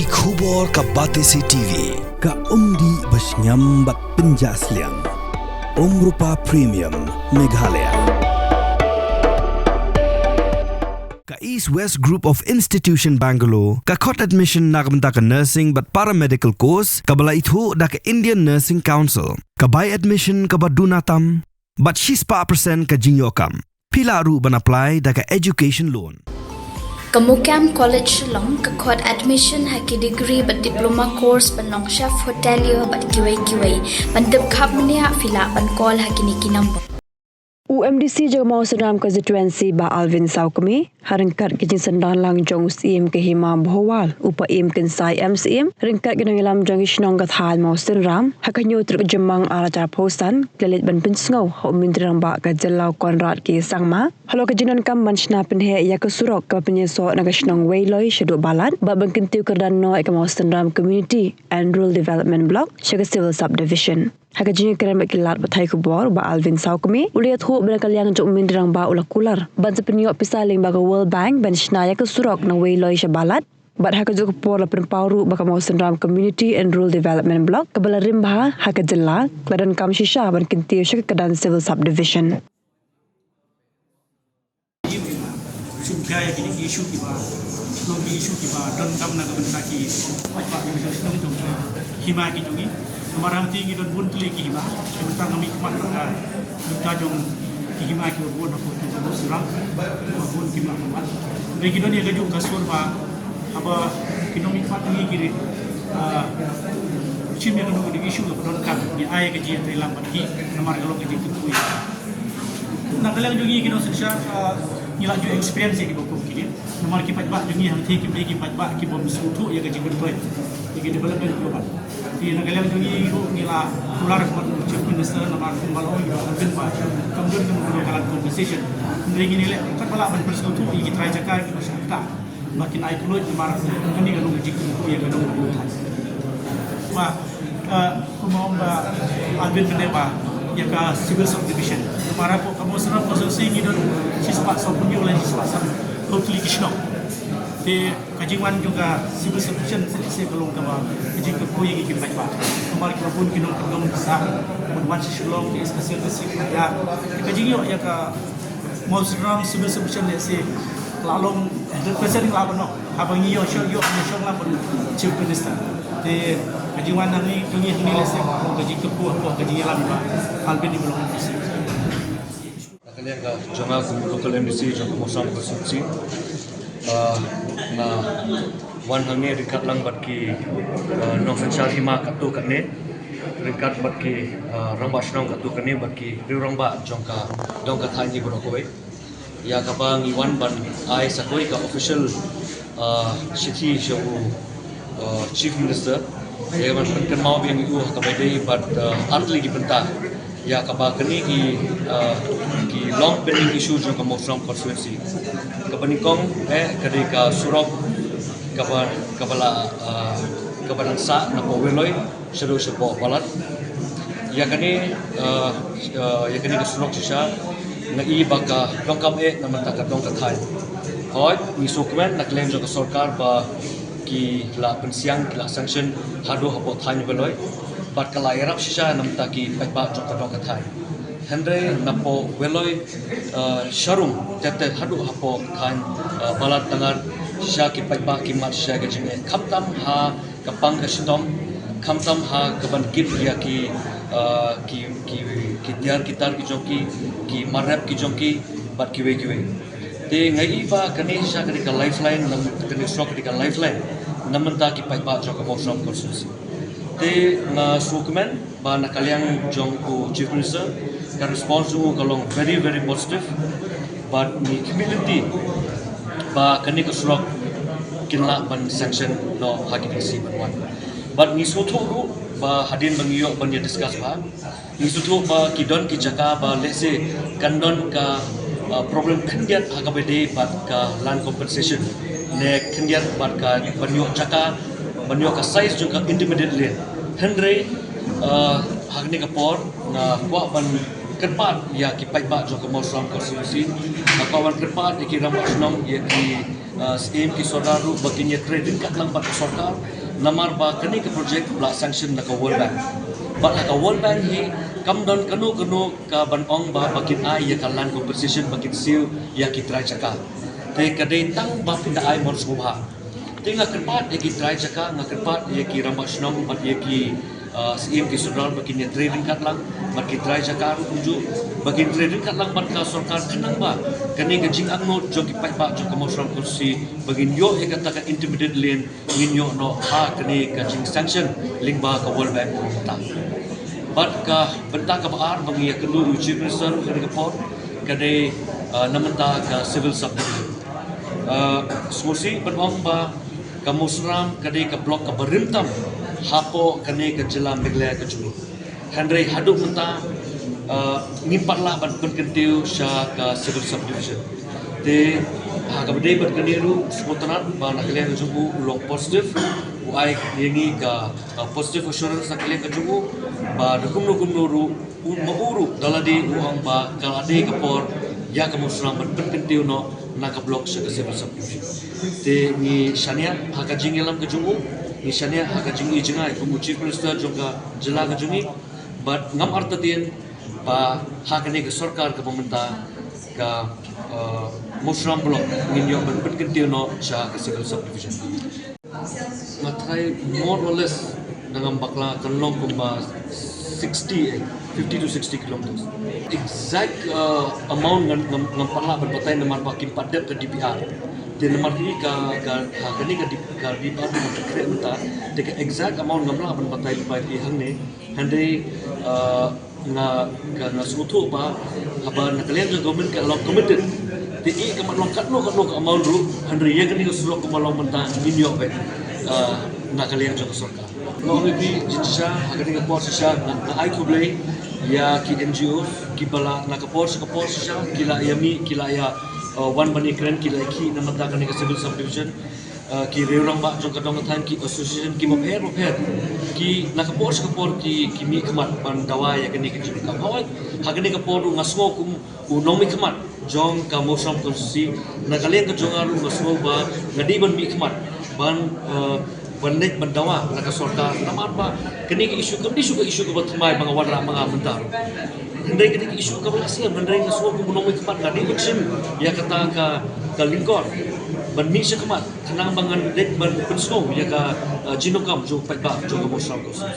Ki khubor ka Batesi TV. Ka umdi basnyambat penjaslian. Rupa Premium Meghalaya. Ka East West Group of Institution Bangalore. Ka khot admission nagamta ka nursing but paramedical course. Ka bala ithu da ka Indian Nursing Council. Ka buy admission ka badunatam. But she's pa percent ka jinyokam. Pila ru ban apply da ka education loan. Kamukam College Shillong kakhot admission haki degree but diploma course panong chef hotelier but kiway pandap khap mania fila pan call haki niki number UMDC Jagmau Sedam Constituency ba Alvin Saukami harengkat kijing sendang lang jong CM ke Hima Bhowal upa im kensai MCM rengkat ginang ilam jong isnong gathal mau senram hakanyo truk jemang aracara posan klelit ban pensngau ho mintrang ba ka jelau Konrad ki sangma halo kejinan kam manchna penhe ya ke surok ka penyeso nagasnong wayloi sheduk balat ba bangkentiu kerdan no ek mau senram community and rural development block shaga civil subdivision Hakajinya keren bakilat batai kubor ba Alvin Saukami uliat hu berkaliang jok mindrang ba ulah kular ban sepeniok pisaling ba World Bank ban shnaya ke surok na wayloi shabalat bat hakajuk por la pempauru ba mau senram community and rural development block kabala rimba hakajella kladan kam shisha ban kintiu shak kedan civil subdivision Gaya kini isu kita, logi isu kita, dan kam nak benda ki, apa yang kita sedang jumpa, hima kita ni, kemarin tinggi dan bun tulik hima, sementara kami kemarin kita jom hima kita bun aku tu serang, bun hima kuat. Jadi kita ni kerja kasur bah, apa kita ni kuat ni kiri, cuma kita nak isu kita dan kam, ni ayah kerja terlalu banyak, kemarin kalau kerja tu. Nak kalian juga kita sesuatu nilai juga experience yang kita kini. Nomor kita buat dunia yang kita bagi buat kita bersuatu yang kita berbuat. Jadi development global. Jadi nak kalian juga nilai pular chief minister nomor malau kita berbuat. Kemudian kita kalah conversation. Jadi nilai kan malah bersuatu yang kita try cakap kita masyarakat. Makin naik keluar nomor ini kan kita yang kita berbuat. Wah, kumau Alvin Beneba yang ke civil subdivision. Mara po kamu serap posisi kita siswa sopun oleh siswa totally kisno. Di kajian juga civil subdivision saya belum kamu kajian kepoy yang kita baca. Kemarin kita pun kita belum bisa membuat sesuatu di spesialis ya. Kajian yang ke mau serang civil subdivision saya lalu represent lalu no. Abang iyo show lah pun chief minister. Di kajian ini dunia ini lesek kajian kepoy kajian lalu Alvin di belum bisa. Kalian ka jonga local MDC jong mosam konstitusi na wan hangne dekat lang bat ki no fenchal hima katu katne dekat bat ki ramba shnong katu katne bat ki ramba jongka dongka thani borokoi ya kapang iwan ban ai sakoi ka official city show chief minister ya ban kan mau biang itu ka bedai bat artli ki benta ya kaba kini ki long pending issue jo ka mosram constituency kabanikong kadika surok kabala sa na poweloi seru sebo balat ya kani ka surok sisa na i baka dongkam na mata ka dongka thai hoy ni sukmen na claim jo ka sarkar ba ki la pensiang ki la sanction hado hapo thai beloi bat kala erap sisa namta ki paipa jo ka dongka thai Henry napo weloi sharum tete hadu hapo kan balat tangan syaki paipa ki mat syaki jenge kaptam ha kapang kastom kamtam ha kaban kit ya ki tiar kitar ki joki ki marap ki joki bat ki we te ngai ba kani syaki ka lifeline nam kani stroke ka lifeline namanta ki paipa jo ka mosram kursus te na sukmen ba nakaliang jong ku chief minister ka response mo kalong very positive but ni community ba kani ka surok kinla ban sanction no hakisi ban but ni soto ru ba hadin bangiyo ban ya discuss ba ni soto ba kidon ki jaka ba lese kandon ka problem khandiat hakabede bat ka land compensation ne khandiat bat ka banyo jaka banyo ka size juga intermediate lane Henry hakni ka por na kwa ban kerpat ya ki paipa jo ka mosram konstitusi kawan kerpat ki ramah senong ya ki scheme ki sodaru baginya kredit kat lang bat sarkar namar ba kani ke project bla sanction na ka World Bank bat ka World Bank hi kam don kanu ka ban ong ba bakin ai ya kalan compensation bakin siu ya ki try chaka te kadai tang ba pinda ai mor subha te nga kerpat ya ki try chaka nga kerpat ya ki rambak snong bat ya ki scheme ki sodaru baginya trading kat lang bat ki try chaka ru kunju bakin trading kat lang bat ka sarkar kenang ba kani ka jing ang not jong ki pai ba jong ka mosram kursi bagin yo ya kata ka intimidate lien ngin yo no ha kani ka jing sanction ling ba ka World Bank ta bat ka benta ka baar bangi ya kelu chief minister kani ka port kani namenta ka civil subdivision smosi berong ba ka mosram kani ka blok ka berimtam hapo kani ka jela meglaya ka jumi handrai haduk menta ngimparlah ban penkentiu sya ka civil subdivision te ha ka bedai ban keniru sepotanat ba nak kalian jumbu long positif uai yengi ka positive assurance nak kalian jumbu ba dukum nuru mauru daladi uang ba kalade ka por ya ka musram ban penkentiu no nak ka blok sya ka civil subdivision te ni shania ha ka jingelam ka jumbu ni shania ha ka jingi jengai ku chief minister jongka jela ka jungi but ngam artatien ba hakani ke sarkar ke pemerintah ke musram blok ngin yo ban penkentiu no sya ke civil subdivision matrai more or less dengan bakla kenlong kumba 50 to 60 kilometers exact amount ngam parla berbatai nomor bakim padap ke DPR di nomor ini hakani ke DPR di kre menta de exact amount ngamla berbatai pai di hang ne handai nga sutu ba haba na kalian jo government ka long committed ti i ka long kat no ka amount ru handri ye kani sulok ka long menta minyo be na kalian jo sarkar no bi jitsha hagani ka por sha na ai kublei ya ki NGO ki bala na ka por sha kila yami kila ya one bani kren kila ki na mata kani ka civil subdivision ki reurang ba jong kadong than ki association ki mopher ki nakapor ki mi khamat ban dawa ya kani ki ka hoi hagani ka por ngasmo kum unomi khamat jong ka mosam kursi nakalen ka jongaru ngasmo ba ngadi ban mi khamat ban bandek bandawa naka sarkar namat ba kani ki isu ka isu ka batmai bang wadra mga mentar Hendai kini isu kabalasi yang hendai ngasmo kum unomi khamat ngadi buksim ya kata ka lingkor ban mi sa kamat kanang bangan dek ban pensong ya ka jinokam jo pai ba jo ka mosam kursi